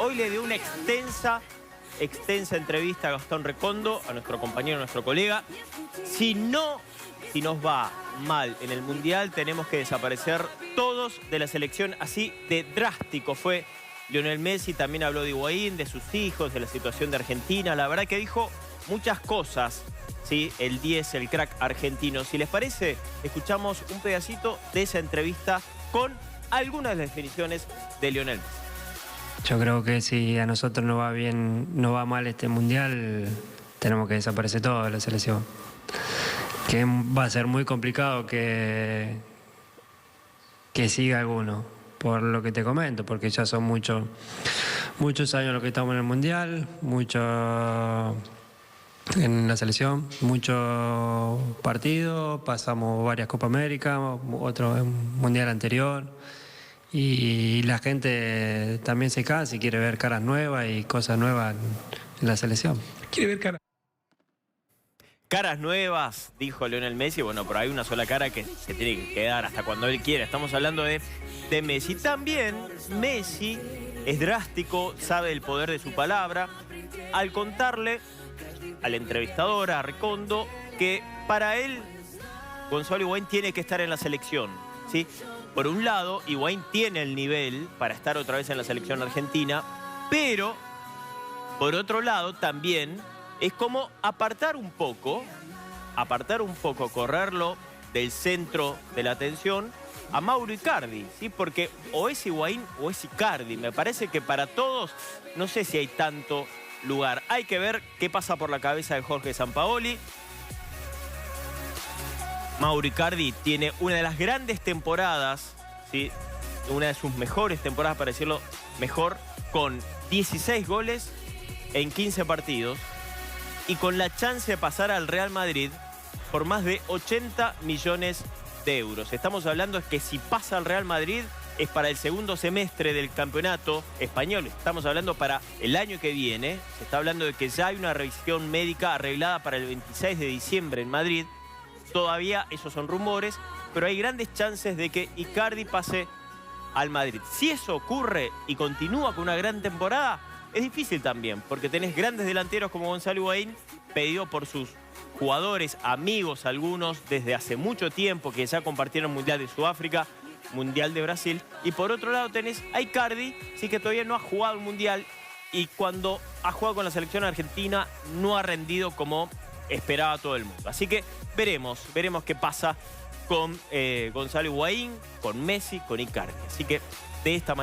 Hoy le dio una extensa entrevista a Gastón Recondo, a nuestro compañero, a nuestro colega. Si nos va mal en el Mundial, tenemos que desaparecer todos de la selección. Así de drástico fue Lionel Messi. También habló de Higuaín, de sus hijos, de la situación de Argentina. La verdad que dijo muchas cosas, ¿sí? El 10, el crack argentino. Si les parece, escuchamos un pedacito de esa entrevista con algunas de las definiciones de Lionel Messi. Yo creo que si a nosotros no va bien, no va mal este Mundial, tenemos que desaparecer todo de la selección. Que va a ser muy complicado que siga alguno, por lo que te comento, porque ya son muchos años los que estamos en el Mundial, mucho en la selección, muchos partidos, pasamos varias Copa América, otro en un Mundial anterior. Y la gente también se cansa y quiere ver caras nuevas y cosas nuevas en la selección. Quiere ver caras nuevas, dijo Lionel Messi. Bueno, pero hay una sola cara que se tiene que quedar hasta cuando él quiera. Estamos hablando de Messi. También Messi es drástico, sabe el poder de su palabra, al contarle al entrevistador, a Recondo, que para él Gonzalo Higuaín tiene que estar en la selección, ¿sí? Por un lado, Higuaín tiene el nivel para estar otra vez en la selección argentina, pero por otro lado también es como apartar un poco, correrlo del centro de la atención a Mauro Icardi, ¿sí? Porque o es Higuaín o es Icardi. Me parece que para todos no sé si hay tanto lugar. Hay que ver qué pasa por la cabeza de Jorge Sampaoli. Mauro Icardi tiene una de las grandes temporadas, ¿sí? Una de sus mejores temporadas, para decirlo mejor, con 16 goles en 15 partidos y con la chance de pasar al Real Madrid por más de 80 millones de euros. Estamos hablando de que si pasa al Real Madrid es para el segundo semestre del campeonato español. Estamos hablando para el año que viene. Se está hablando de que ya hay una revisión médica arreglada para el 26 de diciembre en Madrid. Todavía esos son rumores, pero hay grandes chances de que Icardi pase al Madrid. Si eso ocurre y continúa con una gran temporada, es difícil también, porque tenés grandes delanteros como Gonzalo Higuaín, pedido por sus jugadores, amigos algunos, desde hace mucho tiempo, que ya compartieron Mundial de Sudáfrica, Mundial de Brasil. Y por otro lado tenés a Icardi, sí, que todavía no ha jugado el Mundial, y cuando ha jugado con la selección argentina no ha rendido como esperaba todo el mundo. Así que veremos qué pasa con Gonzalo Higuaín, con Messi, con Icardi. Así que de esta manera